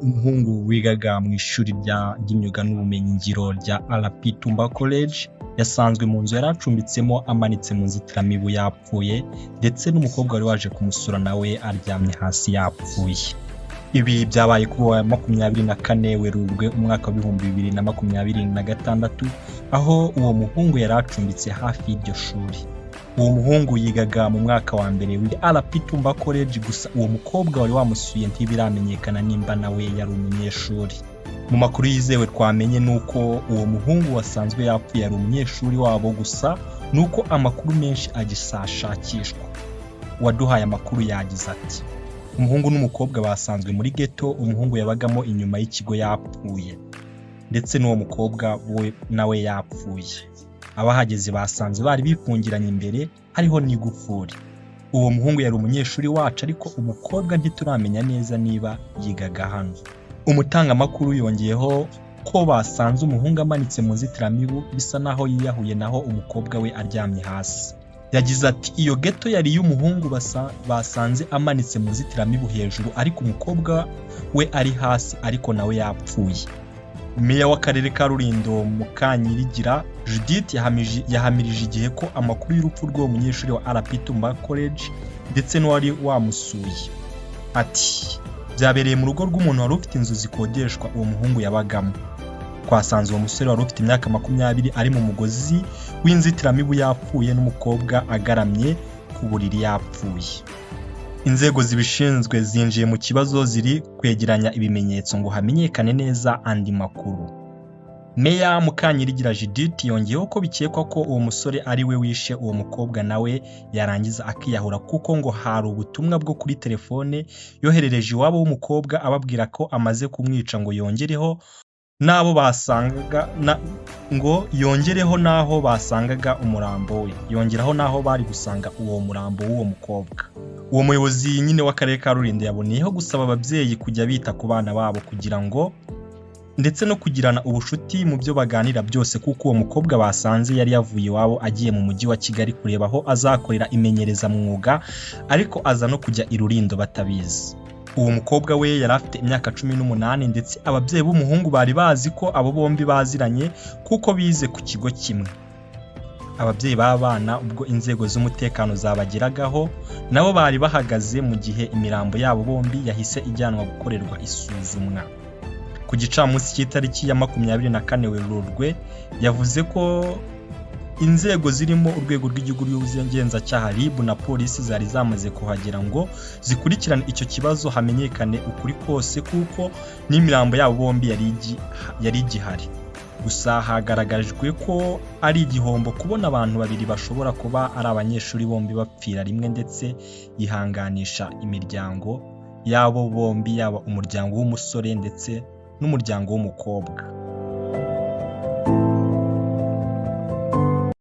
umuhungu wigaga mu ishuri ry'imyuga n'ubumenyingiro rya Tumba College yasanzwe mu nzu yaracumbitsemo amanitse mu nzitiramibu yapfuye, ndetse n'umukobwa wari waje kumusura nawe aryamye hasi yapfuye. Ibi byabaye ku wa 24 Werurwe umwaka wa 2026, aho uwo muhungu yaracumbitse hafi y'iryo shuri. Uwo muhungu yigaga mu mwaka wa mbere wa Tumba College, gusa uwo mukobwa wari wamusuye ntibiramenyekana nimba nawe yari umunyeshuri. Mu makuru yizewe twamenye nuko uwo muhungu wasanzwe yapfuye yari umunyeshuri wabo, gusa nuko amakuru menshi agisashakishwa. Waduhaye amakuru yagize ati: umuhungu n'umukobwa basanzwe muri Ghetto, umuhungu yabagamo inyuma y'ikigo yapfuye, ndetse n'uwo mukobwa we nawe yapfuye. Abahageze basanze bari bifungiranye imbere hariho n'igufuri. Uwo muhungu yari umunyeshuri wacu, ariko umukobwa ntituramenya neza niba yigaga hano. Umutanga makuru yongeyeho ko basanze umuhungu amanitse mu nzitiramibu bisa naho yiyahuye, naho umukobwa we aryamye hasi. Yagize ati: iyo Ghetto yari y'umuhungu basanze amanitse mu nzitiramibu hejuru, ariko umukobwa we ari hasi, ariko nawe yapfuye. Meya w'akarere ka Rulindo Mukanyirigira Judith yahamirije igihe ko amakuru y'urupfu rw'uwo munyeshuri wa Tumba College ndetse n'uwari wamusuye. Ati: byabereye mu rugo rw'umuntu wari ufite inzu zikodeshwa uwo muhungu yabagamo. Twasanze uwo musore wari ufite imyaka 20 ari mu mugozi w'inzitiramibu yapfuye, n'umukobwa agaramye ku buriri yapfuye. Inzego zibishinzwe zinjiye mu kibazo, ziri kwegeranya ibimenyetso ngo hamenyekane neza andi makuru. Meya Mukanyirigira Judith yongeyeho ko bikekwa ko uwo musore ari we wishe uwo mukobwa nawe yarangiza akiyahura, kuko ngo hari ubutumwa bwo kuri telefone yoherereje iwabo w'umukobwa ababwira ko amaze kumwica, ngo yongereho n'abo basangaga naho basangaga umurambo we, yongeraho naho bari gusanga uwo murambo w'uwo mukobwa. Uwo muyobozi nyine w'akarere ka Rulindo yaboneyeho gusaba ababyeyi kujya bita ku bana babo kugira ngo ndetse no kugirana ubushuti mu byo baganira byose, kuko uwo mukobwa basanze yari yavuye iwabo agiye mu mujyi wa Kigali kureba aho azakorera imenyereza mwuga, ariko aza no kujya i Rulindo batabizi. Uwo mukobwa we yari afite imyaka 18, ndetse ababyeyi b'umuhungu bari bazi ko abo bombi baziranye kuko bize ku kigo kimwe. Ababyeyi b'abana ubwo inzego z'umutekano zabageragaho nabo bari bahagaze mu gihe imirambo yabo bombi yahise ijyanwa gukorerwa isuzumwa. Ku gicamunsi cy'itariki ya 24 Werurwe yavuze ko inzego zirimo urwego rw'igihugu rw'ubugenzacyaha RIB na polisi zari zamaze kuhagera ngo zikurikirane icyo kibazo, hamenyekane ukuri kose, kuko n'imirambo yabo bombi yari igihari. Gusa hagaragajwe ko ari igihombo kubona abantu babiri bashobora kuba ari abanyeshuri bombi bapfira rimwe, ndetse yihanganisha imiryango yabo bombi, yaba umuryango w'umusore ndetse n'umuryango w'umukobwa.